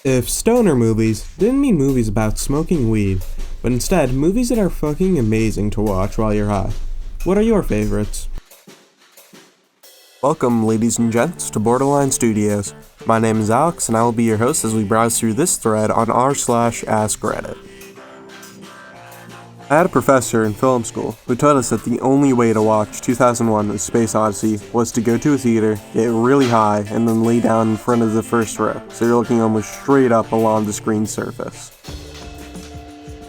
If stoner movies didn't mean movies about smoking weed, but instead movies that are fucking amazing to watch while you're high, what are your favorites? Welcome, ladies and gents, to Borderline Studios. My name is Alex, and I will be your host as we browse through this thread on r/askreddit. I had a professor in film school who told us that the only way to watch 2001: A Space Odyssey was to go to a theater, get really high, and then lay down in front of the first row, so you're looking almost straight up along the screen surface.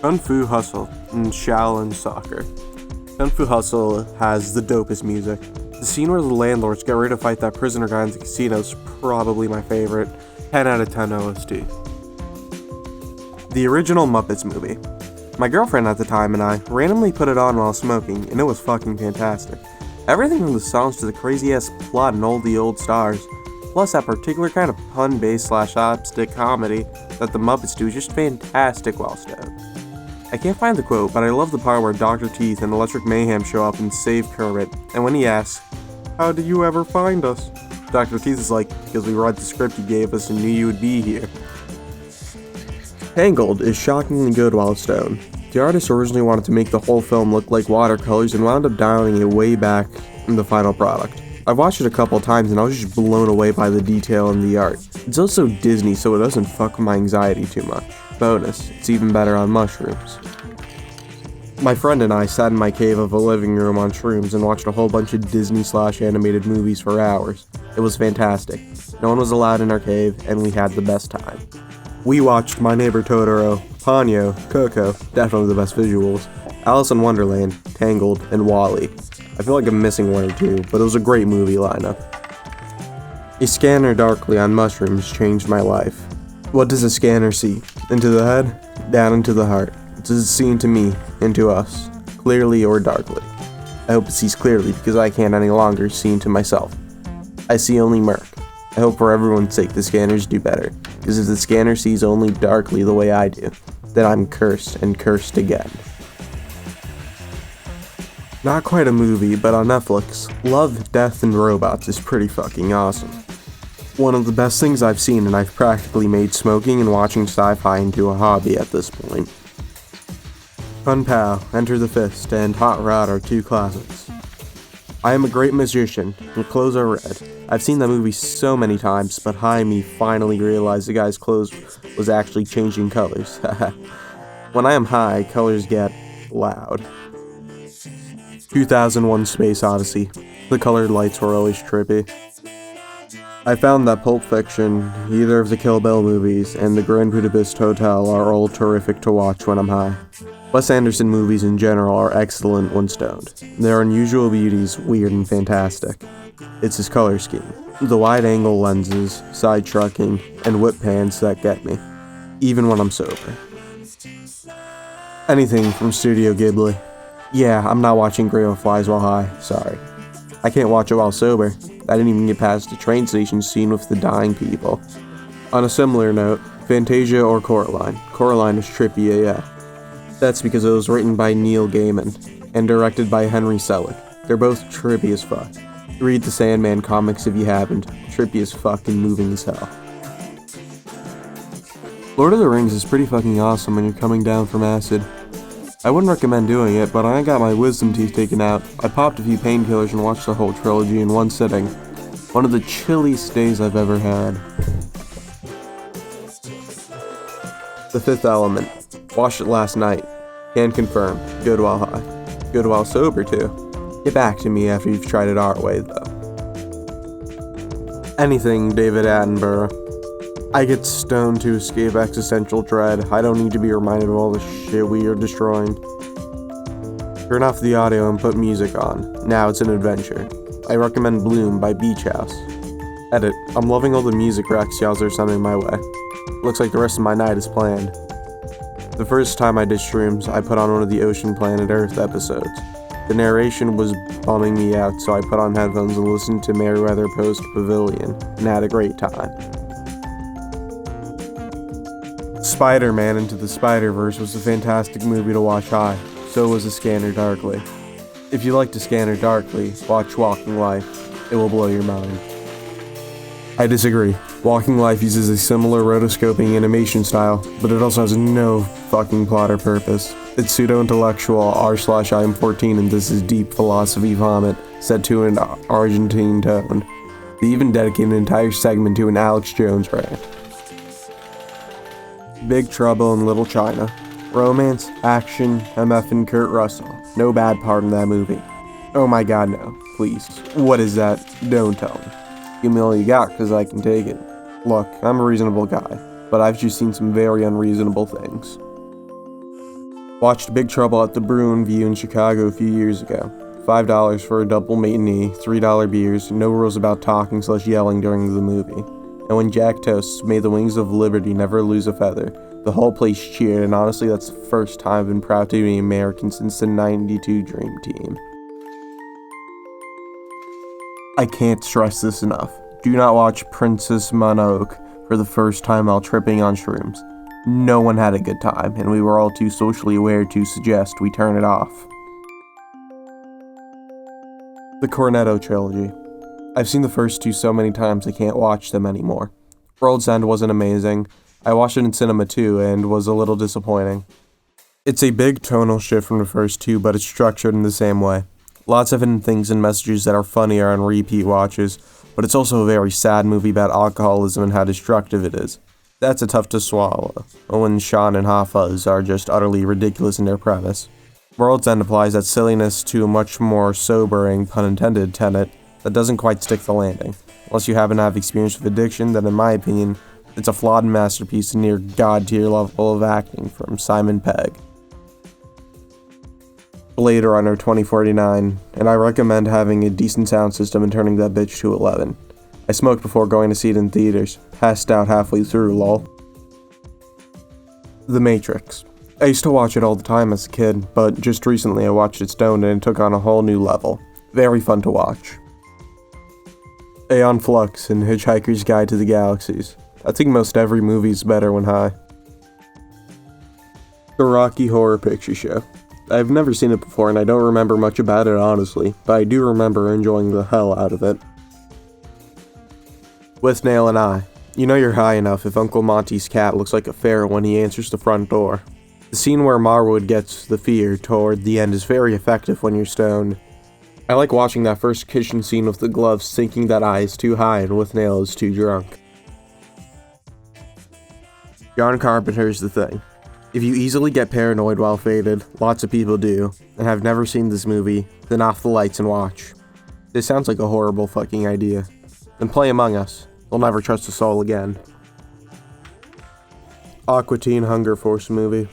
Kung Fu Hustle and Shaolin Soccer. Kung Fu Hustle has the dopest music. The scene where the landlords get ready to fight that prisoner guy in the casino is probably my favorite. 10 out of 10 OST. The original Muppets movie. My girlfriend at the time and I randomly put it on while smoking, and it was fucking fantastic. Everything from the songs to the crazy ass plot and all the old stars, plus that particular kind of pun-based / slapstick comedy that the Muppets do is just fantastic while stoned. I can't find the quote, but I love the part where Dr. Teeth and Electric Mayhem show up and save Kermit, and when he asks, "How did you ever find us?" Dr. Teeth is like, "Because we read the script you gave us and knew you would be here." Tangled is shockingly good while stoned. The artist originally wanted to make the whole film look like watercolors and wound up dialing it way back in the final product. I've watched it a couple times and I was just blown away by the detail and the art. It's also Disney, so it doesn't fuck with my anxiety too much. Bonus, it's even better on mushrooms. My friend and I sat in my cave of a living room on shrooms and watched a whole bunch of Disney / animated movies for hours. It was fantastic. No one was allowed in our cave, and we had the best time. We watched My Neighbor Totoro, Ponyo, Coco, definitely the best visuals, Alice in Wonderland, Tangled, and WALL-E. I feel like I'm missing one or two, but it was a great movie lineup. A scanner darkly on mushrooms changed my life. What does a scanner see? Into the head? Down into the heart. What does it see into me? Into us? Clearly or darkly? I hope it sees clearly because I can't any longer see into myself. I see only murk. I hope for everyone's sake the scanners do better, because if the scanner sees only darkly the way I do, then I'm cursed and cursed again. Not quite a movie, but on Netflix, Love, Death, and Robots is pretty fucking awesome. One of the best things I've seen, and I've practically made smoking and watching sci-fi into a hobby at this point. Kung Pao, Enter the Fist, and Hot Rod are two classics. I am a great magician, and clothes are red. I've seen that movie so many times, but high me finally realized the guy's clothes was actually changing colors. When I am high, colors get loud. 2001: Space Odyssey. The colored lights were always trippy. I found that Pulp Fiction, either of the Kill Bill movies, and the Grand Budapest Hotel are all terrific to watch when I'm high. Wes Anderson movies in general are excellent when stoned. Their unusual beauties, weird and fantastic. It's his color scheme, the wide-angle lenses, side trucking, and whip pans that get me, even when I'm sober. Anything from Studio Ghibli. Yeah, I'm not watching Grave of Flies while high, sorry. I can't watch it while sober. I didn't even get past the train station scene with the dying people. On a similar note, Fantasia or Coraline. Coraline is trippy AF. That's because it was written by Neil Gaiman and directed by Henry Selick. They're both trippy as fuck. Read the Sandman comics if you haven't. Trippy as fuck and moving as hell. Lord of the Rings is pretty fucking awesome when you're coming down from acid. I wouldn't recommend doing it, but when I got my wisdom teeth taken out, I popped a few painkillers and watched the whole trilogy in one sitting. One of the chilliest days I've ever had. The Fifth Element. Watched it last night. Can confirm. Good while high. Good while sober, too. Get back to me after you've tried it our way, though. Anything David Attenborough. I get stoned to escape existential dread. I don't need to be reminded of all the shit we are destroying. Turn off the audio and put music on. Now it's an adventure. I recommend Bloom by Beach House. Edit. I'm loving all the music racks y'all are sending my way. Looks like the rest of my night is planned. The first time I did shrooms, I put on one of the Ocean Planet Earth episodes. The narration was bumming me out, so I put on headphones and listened to Merriweather Post Pavilion, and had a great time. Spider-Man Into the Spider-Verse was a fantastic movie to watch high, so was A Scanner Darkly. If you like To Scanner Darkly, watch Walking Life. It will blow your mind. I disagree. Walking Life uses a similar rotoscoping animation style, but it also has no fucking plot or purpose. It's pseudo-intellectual r/I'm 14 and this is deep philosophy vomit set to an Argentine tone. They even dedicate an entire segment to an Alex Jones rant. Big Trouble in Little China. Romance, action, MF and Kurt Russell. No bad part in that movie. Oh my god, no. Please. What is that? Don't tell me. Give me all you got, cause I can take it. Look, I'm a reasonable guy, but I've just seen some very unreasonable things. Watched Big Trouble at the Bruin View in Chicago a few years ago. $5 for a double matinee, $3 beers, no rules about talking/yelling during the movie. And when Jack toasts, "May the wings of liberty never lose a feather," the whole place cheered, and honestly that's the first time I've been proud to be American since the '92 Dream Team. I can't stress this enough. Do not watch Princess Mononoke for the first time while tripping on shrooms. No one had a good time, and we were all too socially aware to suggest we turn it off. The Cornetto Trilogy. I've seen the first two so many times I can't watch them anymore. World's End wasn't amazing. I watched it in cinema too, and was a little disappointing. It's a big tonal shift from the first two, but it's structured in the same way. Lots of hidden things and messages that are funnier on repeat watches, but it's also a very sad movie about alcoholism and how destructive it is. That's a tough to swallow, when Sean and Hafez are just utterly ridiculous in their premise. World's End applies that silliness to a much more sobering, pun intended, tenet that doesn't quite stick the landing. Unless you happen to have experience with addiction, then in my opinion, it's a flawed masterpiece and near god-tier level of acting from Simon Pegg. Blade Runner 2049, and I recommend having a decent sound system and turning that bitch to 11. I smoked before going to see it in theaters, passed out halfway through, lol. The Matrix. I used to watch it all the time as a kid, but just recently I watched it stoned and it took on a whole new level. Very fun to watch. Aeon Flux and Hitchhiker's Guide to the Galaxies. I think most every movie is better when high. The Rocky Horror Picture Show. I've never seen it before and I don't remember much about it honestly, but I do remember enjoying the hell out of it. With Nail and I. You know you're high enough if Uncle Monty's cat looks like a pharaoh when he answers the front door. The scene where Marwood gets the fear toward the end is very effective when you're stoned. I like watching that first kitchen scene with the gloves thinking that I is too high and With Nail is too drunk. John Carpenter's The Thing. If you easily get paranoid while faded, lots of people do, and have never seen this movie, then off the lights and watch. This sounds like a horrible fucking idea. Then play Among Us. You'll never trust a soul again. Aqua Teen Hunger Force movie.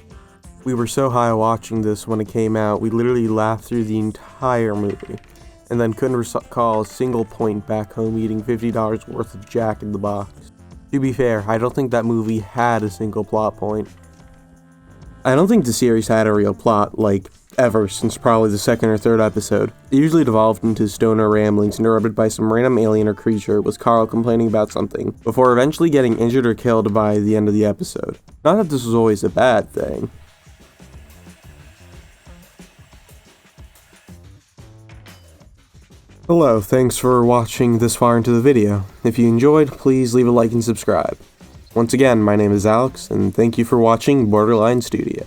We were so high watching this when it came out, we literally laughed through the entire movie, and then couldn't recall a single point back home eating $50 worth of Jack in the Box. To be fair, I don't think that movie had a single plot point. I don't think the series had a real plot, like, ever, since probably the second or third episode. It usually devolved into stoner ramblings interrupted by some random alien or creature with Carl complaining about something, before eventually getting injured or killed by the end of the episode. Not that this was always a bad thing. Hello, thanks for watching this far into the video. If you enjoyed, please leave a like and subscribe. Once again, my name is Alex, and thank you for watching Borderline Studio.